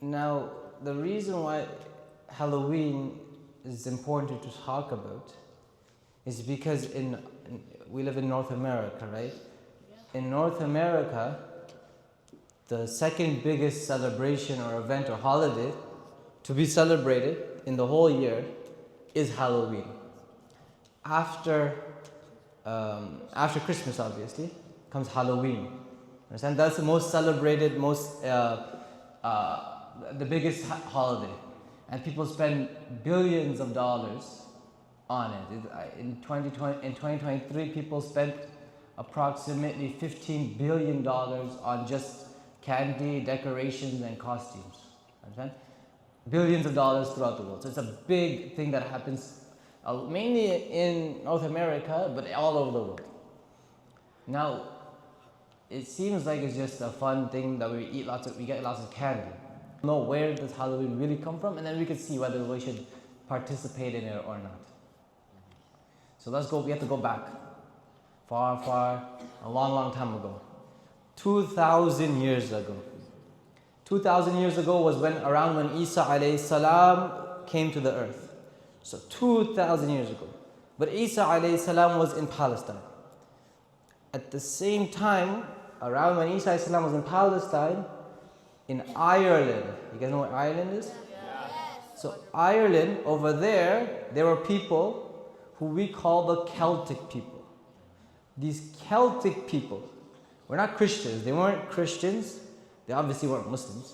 Now, the reason why Halloween is important to talk about is because we live in North America, right? In North America, the second biggest celebration or event or holiday to be celebrated in the whole year is Halloween. After Christmas, obviously, comes Halloween. Understand? That's the most celebrated, the biggest holiday, and people spend billions of dollars on it. In 2023, people spent approximately $15 billion on just candy, decorations, and costumes. Understand? Billions of dollars throughout the world. So it's a big thing that happens mainly in North America, but all over the world. Now, it seems like it's just a fun thing that we get lots of candy. Know where does Halloween really come from, and then we can see whether we should participate in it or not. So let's go. We have to go back, far, a long time ago. 2,000 years ago. 2,000 years ago was around when Isa alayhi salam came to the earth. So 2,000 years ago. But Isa alayhi salam was in Palestine. At the same time, around when Isa alayhi salam was in Palestine, in Ireland. You guys know where Ireland is? Yes. So Ireland, over there were people who we call the Celtic people. These Celtic people were not Christians. They weren't Christians. They obviously weren't Muslims.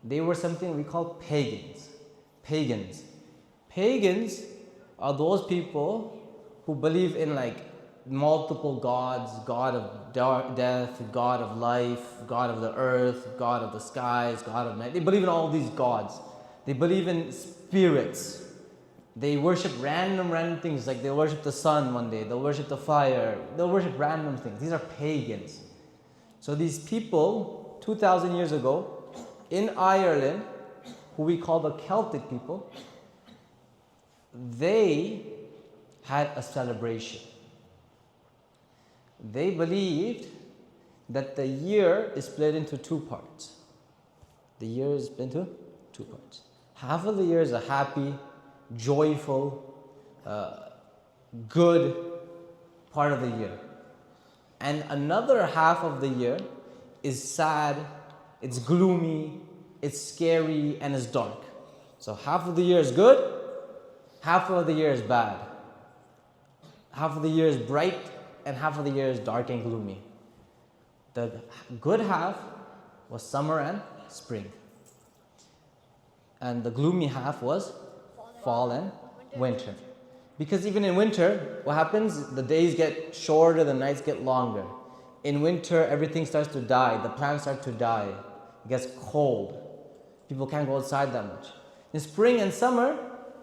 They were something we call pagans. Pagans. Pagans are those people who believe in multiple gods, God of death, God of life, God of the earth, God of the skies, God of night. They believe in all these gods. They believe in spirits. They worship random things, like they worship the sun one day, they'll worship the fire, they'll worship random things. These are pagans. So these people, 2,000 years ago, in Ireland, who we call the Celtic people, they had a celebration. They believed that the year is split into two parts. The year is split into two parts. Half of the year is a happy, joyful, good part of the year. And another half of the year is sad, it's gloomy, it's scary, and it's dark. So half of the year is good, half of the year is bad. Half of the year is bright, and half of the year is dark and gloomy. The good half was summer and spring. And the gloomy half was fall and winter. Because even in winter, what happens? The days get shorter, the nights get longer. In winter, everything starts to die. The plants start to die. It gets cold. People can't go outside that much. In spring and summer,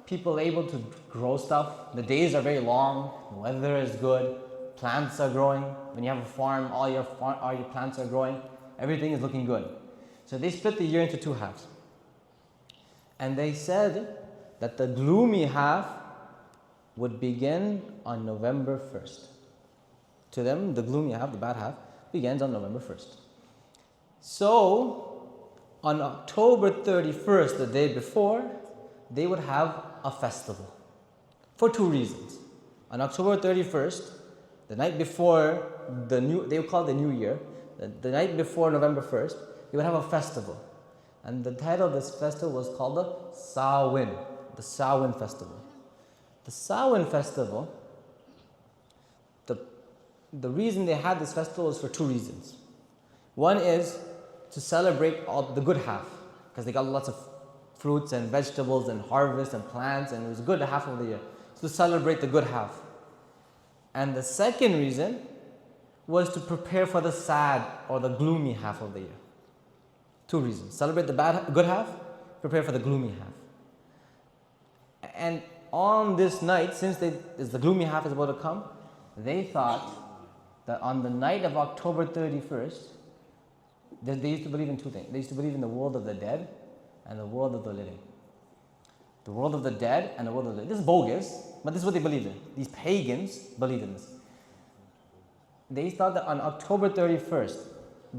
people are able to grow stuff. The days are very long. The weather is good. Plants are growing. When you have a farm, all your plants are growing. Everything is looking good. So they split the year into two halves. And they said that the gloomy half would begin on November 1st. To them, the gloomy half, the bad half, begins on November 1st. So, on October 31st, the day before, they would have a festival. For two reasons. On October 31st, the night before they would call it the New Year, the night before November 1st, they would have a festival. And the title of this festival was called the Samhain Festival. The Samhain Festival, the reason they had this festival was for two reasons. One is to celebrate all the good half, because they got lots of fruits and vegetables and harvest and plants, and it was a good half of the year. So to celebrate the good half. And the second reason was to prepare for the sad or the gloomy half of the year. Two reasons. Celebrate the good half, prepare for the gloomy half. And on this night, since the gloomy half is about to come, they thought that on the night of October 31st, they used to believe in two things. They used to believe in the world of the dead and the world of the living. The world of the dead and the world of the living. This is bogus, but this is what they believed in. These pagans believed in this. They thought that on October 31st,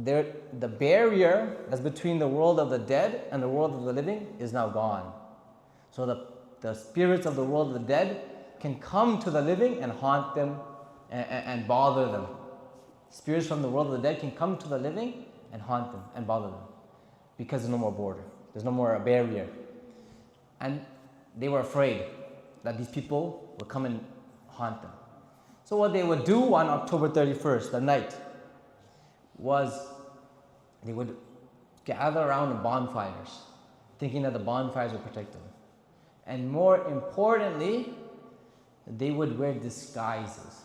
the barrier that's between the world of the dead and the world of the living is now gone. So the spirits of the world of the dead can come to the living and haunt them and bother them. Spirits from the world of the dead can come to the living and haunt them and bother them because there's no more border. There's no more barrier. And they were afraid that these people would come and haunt them. So what they would do on October 31st, the night, was they would gather around bonfires, thinking that the bonfires would protect them. And more importantly, they would wear disguises.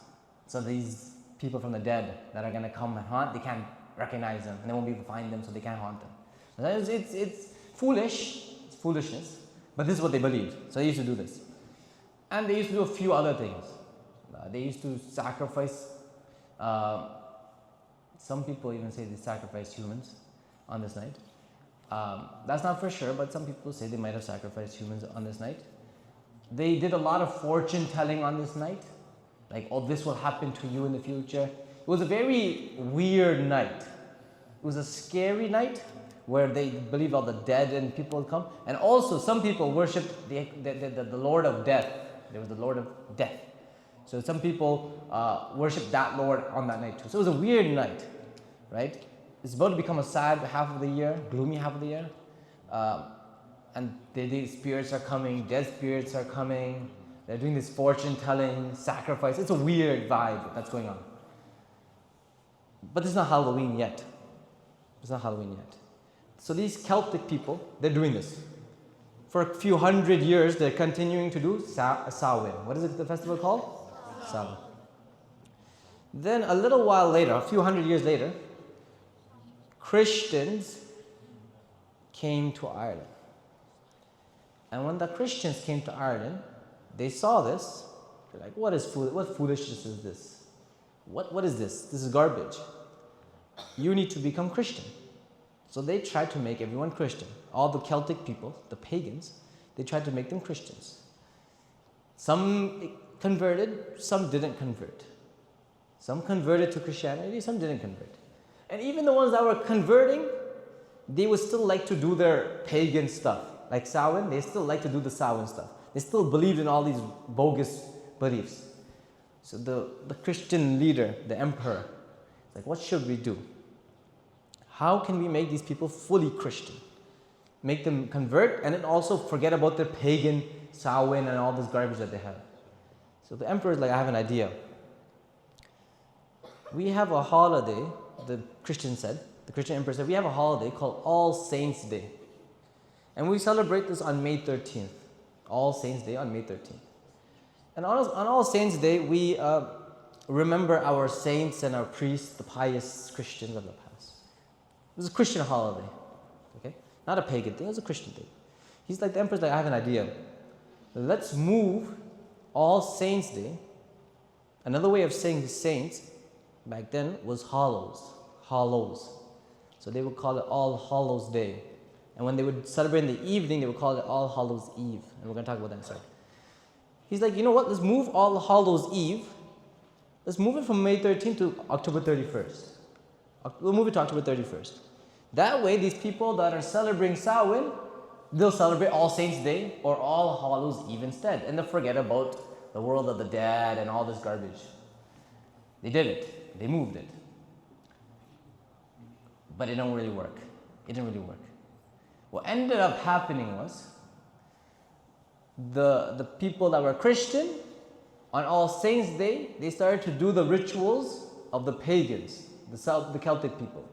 So these people from the dead that are going to come and haunt, they can't recognize them, and they won't be able to find them, so they can't haunt them. It's foolish, it's foolishness, but this is what they believed. So they used to do this. And they used to do a few other things. They used to sacrifice, some people even say they sacrificed humans on this night. That's not for sure, but some people say they might have sacrificed humans on this night. They did a lot of fortune telling on this night. Like, oh, this will happen to you in the future. It was a very weird night. It was a scary night where they believed all the dead and people would come. And also, some people worshipped the Lord of Death. There was the Lord of Death. So some people worshipped that Lord on that night too. So it was a weird night, right? It's about to become a sad half of the year, gloomy half of the year. And the spirits are coming, dead spirits are coming. They're doing this fortune telling, sacrifice. It's a weird vibe that's going on. But it's not Halloween yet. It's not Halloween yet. So these Celtic people, they're doing this. For a few hundred years, they're continuing to do Samhain. What is the festival called? Samhain. Then a little while later, a few hundred years later, Christians came to Ireland. And when the Christians came to Ireland, they saw this. They're like, what foolishness is this? What is this? This is garbage. You need to become Christian. So they tried to make everyone Christian. All the Celtic people, the pagans, they tried to make them Christians. Some converted, some didn't convert. Some converted to Christianity, some didn't convert. And even the ones that were converting, they would still like to do their pagan stuff. Like Samhain, they still like to do the Samhain stuff. They still believed in all these bogus beliefs. So the Christian leader, the emperor, is like, what should we do? How can we make these people fully Christian? Make them convert and then also forget about their pagan Samhain and all this garbage that they have. So the emperor is like, I have an idea. We have a holiday, the Christian emperor said, we have a holiday called All Saints' Day. And we celebrate this on May 13th. All Saints' Day on May 13th. And on All Saints' Day, we remember our saints and our priests, the pious Christians of the past. It was a Christian holiday, okay? Not a pagan thing, it was a Christian thing. He's like, the emperor's like, I have an idea. Let's move All Saints' Day. Another way of saying saints back then was hallows. So they would call it All Hallows Day. And when they would celebrate in the evening, they would call it All Hallows Eve. And we're going to talk about that in a second. He's like, you know what? Let's move All Hallows Eve. Let's move it from May 13th to October 31st. We'll move it to October 31st. That way, these people that are celebrating Samhain, they'll celebrate All Saints' Day or All Hallows Eve instead. And they'll forget about the world of the dead and all this garbage. They did it. They moved it. But it didn't really work. What ended up happening was the people that were Christian, on All Saints' Day, they started to do the rituals of the pagans, the Celtic people.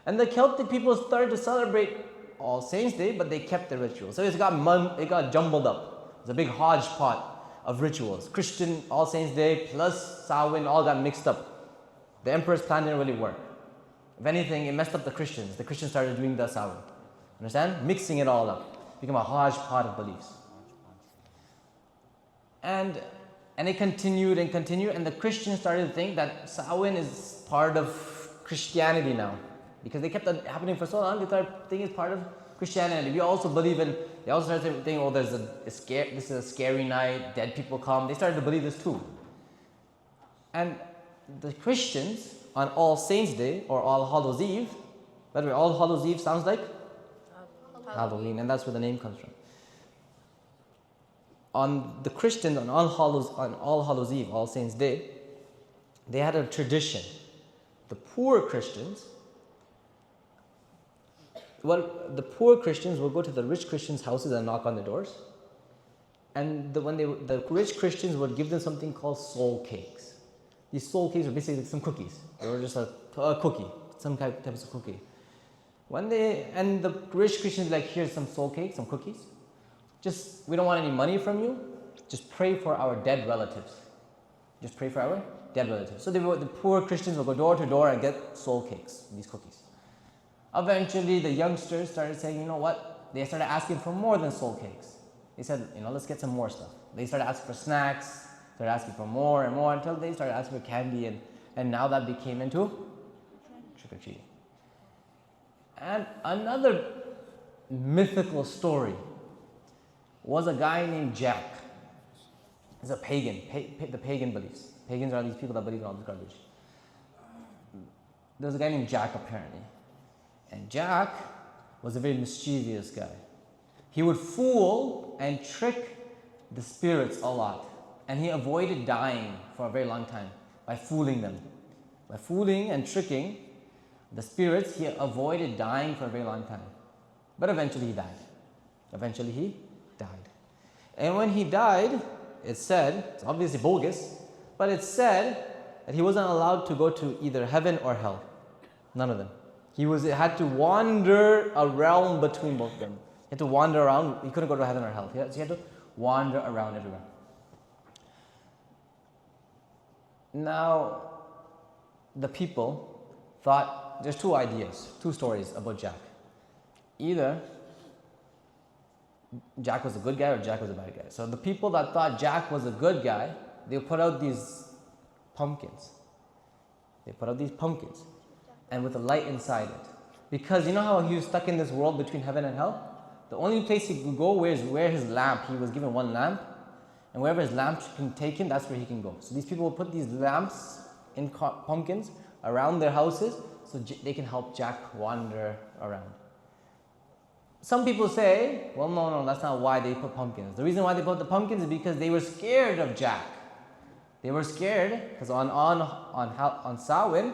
And the Celtic people started to celebrate All Saints' Day, but they kept the rituals. So it got jumbled up. It was a big hodgepodge of rituals. Christian All Saints' Day plus Samhain all got mixed up. The emperor's plan didn't really work. If anything, it messed up the Christians. The Christians started doing the Samhain. Understand? Mixing it all up. Became a hodgepodge of beliefs. And it continued, and the Christians started to think that Samhain is part of Christianity now. Because they kept that happening for so long, they started thinking it's part of Christianity. They also started thinking, oh, this is a scary night, dead people come. They started to believe this too. And the Christians, on All Saints' Day or All Hallows Eve, By the way, All Hallows Eve sounds like Halloween, and that's where the name comes from. On the Christians, on All Hallows Eve, All Saints Day, they had a tradition. The poor Christians, the poor Christians will go to the rich Christians' houses and knock on the doors. And the rich Christians would give them something called soul cakes. These soul cakes were basically like some cookies. They were just a cookie, some type of cookie. And the rich Christians were like, here's some soul cakes, some cookies. We don't want any money from you. Just pray for our dead relatives. Just pray for our dead relatives. So the poor Christians will go door to door and get soul cakes, these cookies. Eventually, the youngsters started saying, you know what? They started asking for more than soul cakes. They said, let's get some more stuff. They started asking for snacks, started asking for more and more until they started asking for candy, and now that became into trick-or-treating. And another mythical story was a guy named Jack. He's a pagan, the pagan beliefs. Pagans are these people that believe in all this garbage. There was a guy named Jack apparently. And Jack was a very mischievous guy. He would fool and trick the spirits a lot. And he avoided dying for a very long time by fooling them. By fooling and tricking the spirits, he avoided dying for a very long time. But eventually he died. And when he died, it's said, it's obviously bogus, but it's said that he wasn't allowed to go to either heaven or hell. None of them. He had to wander a realm between both of them. He had to wander around. He couldn't go to heaven or hell. So he had to wander around everywhere. Now, the people thought, there's two stories about Jack. Either Jack was a good guy or Jack was a bad guy. So the people that thought Jack was a good guy, they put out these pumpkins. And with a light inside it. Because you know how he was stuck in this world between heaven and hell? The only place he could go is where his lamp, he was given one lamp, and wherever his lamp can take him, that's where he can go. So these people will put these lamps in pumpkins around their houses so they can help Jack wander around. Some people say, well, no, that's not why they put pumpkins. The reason why they put the pumpkins is because they were scared of Jack. They were scared because on Samhain,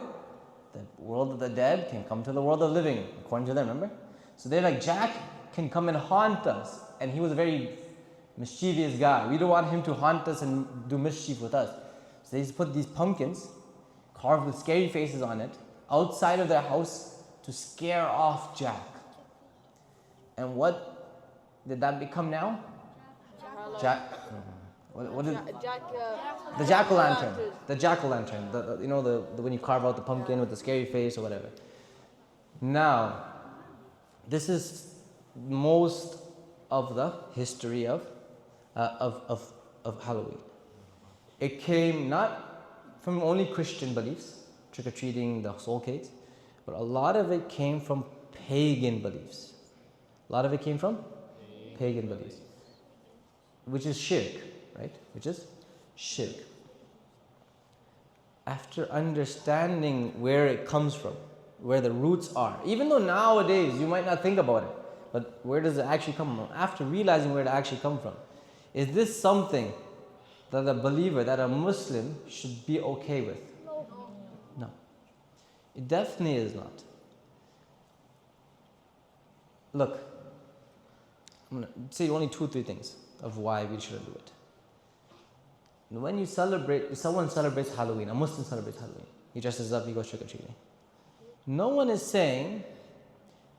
the world of the dead can come to the world of the living, according to them, remember? So they're like, Jack can come and haunt us. And he was a very mischievous guy. We don't want him to haunt us and do mischief with us. So they just put these pumpkins, carved with scary faces on it, outside of their house to scare off Jack. And what did that become now? The jack-o'-lantern. The jack-o'-lantern. When you carve out the pumpkin with the scary face or whatever. Now, this is most of the history of Halloween. It came not from only Christian beliefs, trick-or-treating, the soul cakes, but a lot of it came from pagan beliefs. Pagan beliefs, which is shirk, right? After understanding where it comes from, where the roots are, even though nowadays you might not think about it, but where does it actually come from? After realizing where it actually comes from, is this something that a believer, that a Muslim should be okay with? No. It definitely is not. Look, I'm going to say only 2-3 things of why we shouldn't do it. When someone celebrates Halloween, a Muslim celebrates Halloween, he dresses up, he goes trick-or-treating. No one is saying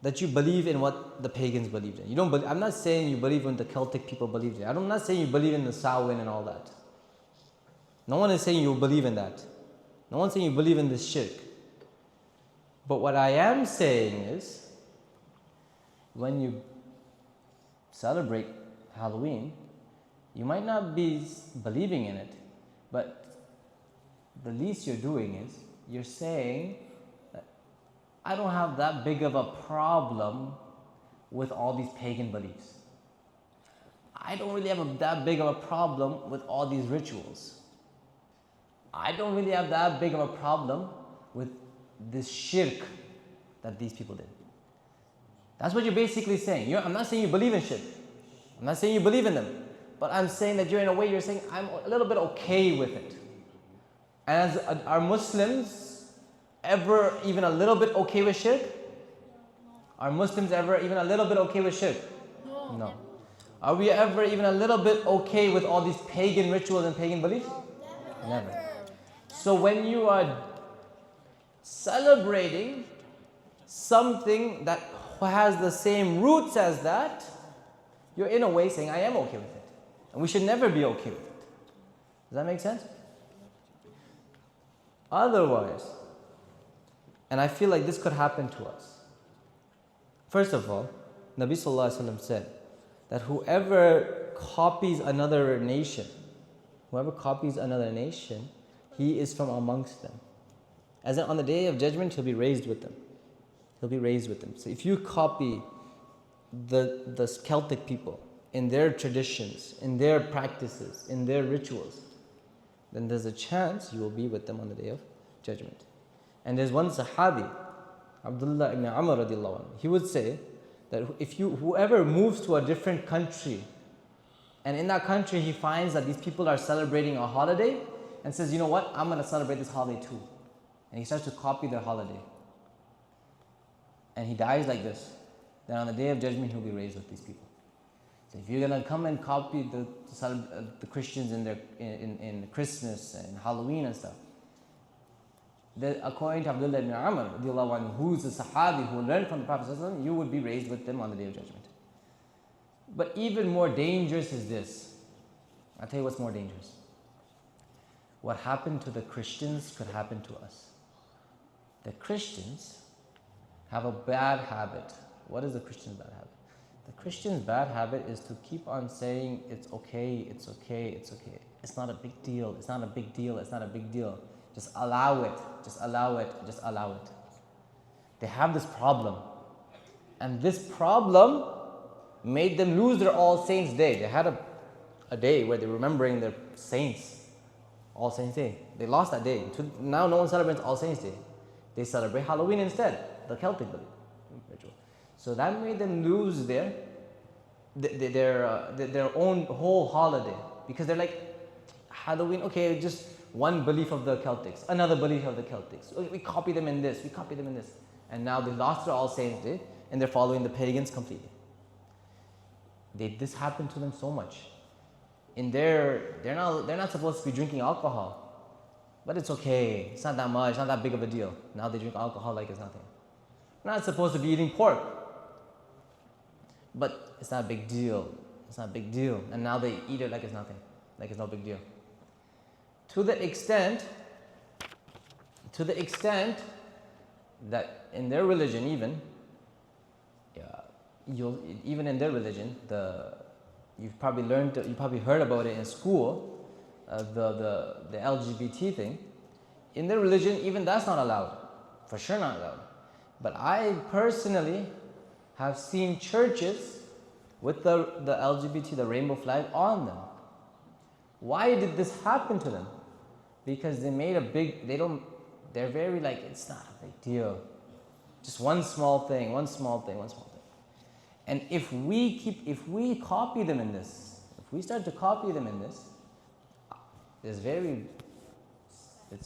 that you believe in what the pagans believed in. I'm not saying you believe in what the Celtic people believed in. I'm not saying you believe in the Samhain and all that. No one is saying you believe in that. No one's saying you believe in this shirk. But what I am saying is, when you celebrate Halloween, you might not be believing in it, but the least you're doing is you're saying that I don't have that big of a problem with all these pagan beliefs. I don't really have that big of a problem with all these rituals. I don't really have that big of a problem with this shirk that these people did. That's what you're basically saying. I'm not saying you believe in shirk. I'm not saying you believe in them. But I'm saying that you're in a way, you're saying, I'm a little bit okay with it. And are Muslims ever even a little bit okay with shirk? Are Muslims ever even a little bit okay with shirk? No. Are we ever even a little bit okay with all these pagan rituals and pagan beliefs? Never. So when you are celebrating something that has the same roots as that, you're in a way saying, I am okay with it. And we should never be okay with it. Does that make sense? Otherwise, and I feel like this could happen to us. First of all, Nabi Sallallahu Alaihi Wasallam said that whoever copies another nation, he is from amongst them. As in, on the day of judgment, he'll be raised with them. So if you copy the Celtic people in their traditions, in their practices, in their rituals, then there's a chance you will be with them on the day of judgment. And there's one Sahabi, Abdullah ibn Amr radiallahu anhu, he would say that whoever moves to a different country, and in that country he finds that these people are celebrating a holiday, and says, you know what, I'm going to celebrate this holiday too. And he starts to copy their holiday. And he dies like this. Then on the day of judgment, he'll be raised with these people. So if you're going to come and copy the Christians in Christmas and Halloween and stuff, according to Abdullah ibn Amr, who's a Sahabi who learned from the Prophet, you would be raised with them on the day of judgment. But even more dangerous is this. I'll tell you what's more dangerous. What happened to the Christians could happen to us. The Christians have a bad habit. What is the Christian's bad habit? The Christian's bad habit is to keep on saying, it's okay, it's okay, it's okay. It's not a big deal, it's not a big deal, it's not a big deal. Just allow it, just allow it, just allow it. They have this problem. And this problem made them lose their All Saints' Day. They had a day where they're remembering their saints. All Saints' Day. They lost that day. Now no one celebrates All Saints' Day. They celebrate Halloween instead, the Celtic ritual. So that made them lose their own whole holiday. Because they're like, Halloween, okay, just one belief of the Celtics, another belief of the Celtics. We copy them in this, we copy them in this. And now they lost their All Saints' Day, and they're following the pagans completely. This happened to them so much. They're not supposed to be drinking alcohol. But it's okay, it's not that much, not that big of a deal. Now they drink alcohol like it's nothing. They're not supposed to be eating pork. But it's not a big deal. It's not a big deal. And now they eat it like it's nothing, like it's no big deal. To the extent that in their religion even in their religion, you've probably heard about it in school, the LGBT thing. In their religion, even that's not allowed. For sure not allowed. But I personally have seen churches with the LGBT, the rainbow flag on them. Why did this happen to them? Because they made they're very like, it's not a big deal. Just one small thing. And if we copy them in this, if we start to copy them in this, it's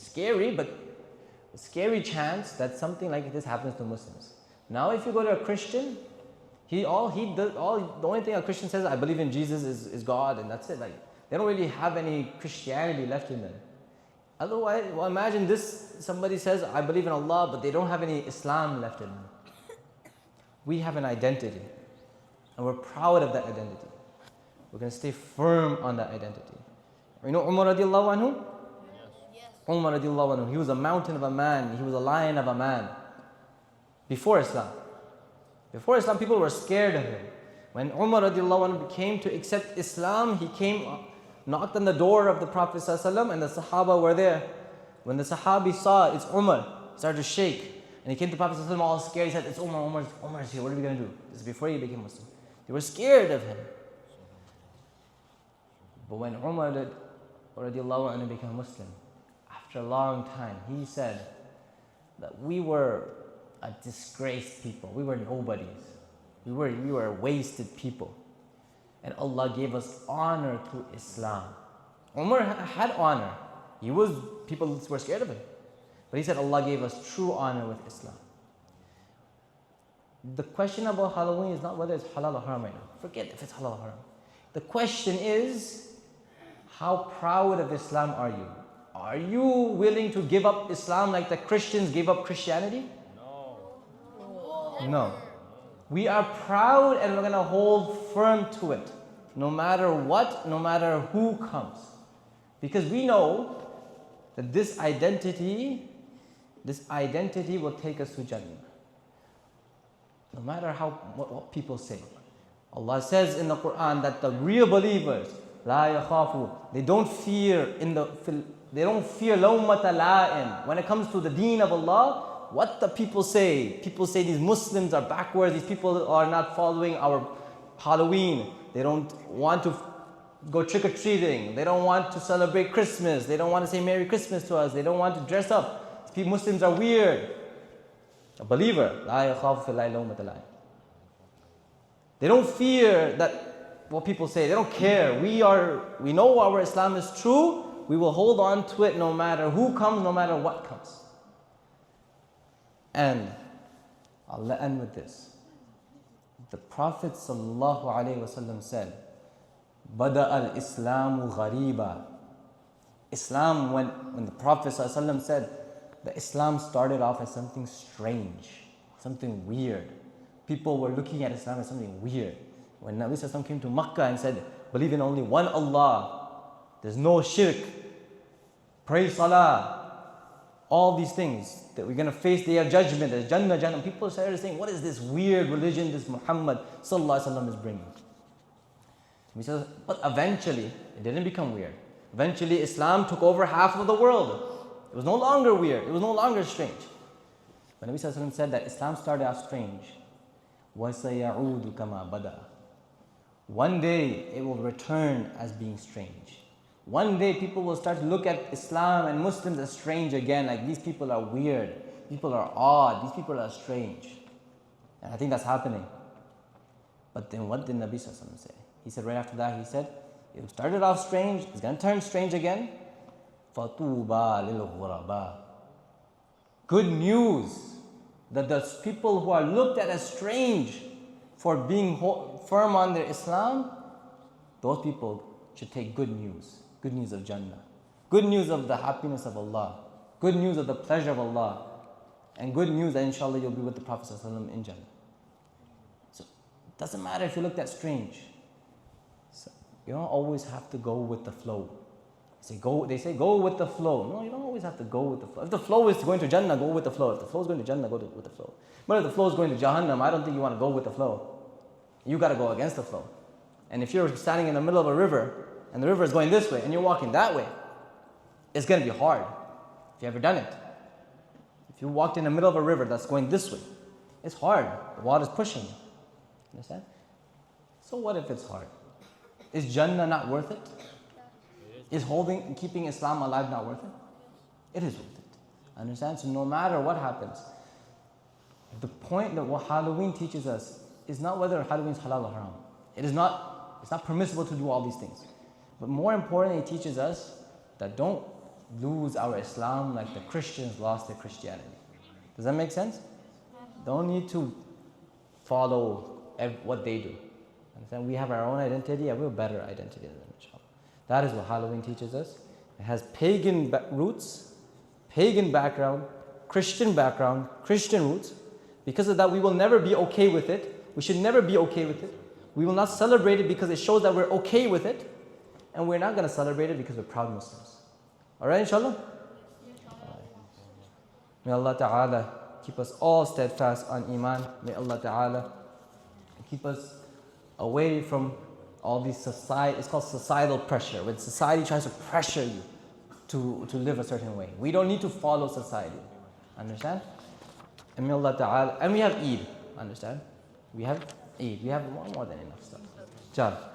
scary, but a scary chance that something like this happens to Muslims. Now if you go to a Christian, the only thing a Christian says, I believe in Jesus is God, and that's it. Like, they don't really have any Christianity left in them. Otherwise, well, imagine this, somebody says, I believe in Allah, but they don't have any Islam left in them. We have an identity, and we're proud of that identity. We're going to stay firm on that identity. You know Umar radiallahu anhu? Yes. Umar radiallahu anhu, he was a mountain of a man, he was a lion of a man. Before Islam, people were scared of him. When Umar radiallahu anhu came to accept Islam, he came, knocked on the door of the Prophet ﷺ, and the Sahaba were there. When the Sahabi saw it's Umar, he started to shake. And he came to the Prophet ﷺ all scared. He said, it's Umar's here, what are we going to do? This is before he became Muslim. They were scared of him. But when Umar radiallahu anhu became Muslim, after a long time, he said that we were a disgraced people. We were nobodies. We were wasted people. And Allah gave us honor through Islam. Umar had honor. People were scared of him. But he said Allah gave us true honor with Islam. The question about Halloween is not whether it's halal or haram right now. Forget if it's halal or haram. The question is, how proud of Islam are you? Are you willing to give up Islam like the Christians gave up Christianity? No. We are proud and we're going to hold firm to it. No matter what, no matter who comes. Because we know that this identity will take us to Jannah. No matter what people say. Allah says in the Quran that the real believers, لا يخافوا, they don't fear لَوْمَةَ لَائِمٍ. When it comes to the deen of Allah, what the people say these Muslims are backwards, these people are not following our Halloween, they don't want to go trick-or-treating, they don't want to celebrate Christmas, they don't want to say Merry Christmas to us, they don't want to dress up, Muslims are weird. A believer, لا يخاف في الله لومة لائم. They don't fear that what people say, they don't care. We know our Islam is true, we will hold on to it no matter who comes, no matter what comes. And I'll end with this. The Prophet ﷺ said, Bada al-Islamu ghariba. Islam, when the Prophet ﷺ said that Islam started off as something strange, something weird. People were looking at Islam as something weird. When Nabi ﷺ came to Makkah and said, believe in only one Allah, there's no shirk, pray salah, all these things that we're going to face the day of judgment, there's Jannah. People started saying, what is this weird religion this Muhammad ﷺ is bringing? He says, but eventually, it didn't become weird. Eventually, Islam took over half of the world. It was no longer weird. It was no longer strange. But Nabi Sallallahu Alaihi Wasallam said that Islam started off strange. وَسَيَعُودُ كَمَا بَدَأَ. One day, it will return as being strange. One day, people will start to look at Islam and Muslims as strange again. Like, these people are weird. People are odd. These people are strange. And I think that's happening. But then what did Nabi Sallallahu Alaihi Wasallam say? He said right after that, he said, it started off strange. It's going to turn strange again. فَطُوبَى لِلْغُرَبَى. Good news that the people who are looked at as strange for being firm on their Islam, those people should take good news of Jannah, good news of the happiness of Allah, good news of the pleasure of Allah, and good news that inshallah you'll be with the Prophet ﷺ in Jannah. So it doesn't matter if you looked at strange. So you don't always have to go with the flow. They say go with the flow. No, you don't always have to go with the flow. If the flow is going to Jannah, go with the flow. If the flow is going to Jannah, with the flow. But if the flow is going to Jahannam, I don't think you want to go with the flow. You got to go against the flow. And if you're standing in the middle of a river, and the river is going this way, and you're walking that way, it's going to be hard. If you've ever done it. If you walked in the middle of a river that's going this way, it's hard. The water's pushing you. Understand? So what if it's hard? Is Jannah not worth it? Is keeping Islam alive not worth it? It is worth it. Understand? So no matter what happens, the point that what Halloween teaches us is not whether Halloween is halal or haram. It's not permissible to do all these things. But more importantly, it teaches us that don't lose our Islam like the Christians lost their Christianity. Does that make sense? Don't need to follow what they do. Understand? We have our own identity, and we have a better identity than them, inshallah. That is what Halloween teaches us. It has pagan roots, pagan background, Christian roots. Because of that, we will never be okay with it. We should never be okay with it. We will not celebrate it because it shows that we're okay with it. And we're not going to celebrate it because we're proud Muslims. Alright, inshallah? May Allah Ta'ala keep us all steadfast on Iman. May Allah Ta'ala keep us away from all these it's called societal pressure. When society tries to pressure you to live a certain way. We don't need to follow society. Understand? And may Allah Ta'ala, and we have Eid. Understand? We have Eid. We have more than enough stuff. Jal.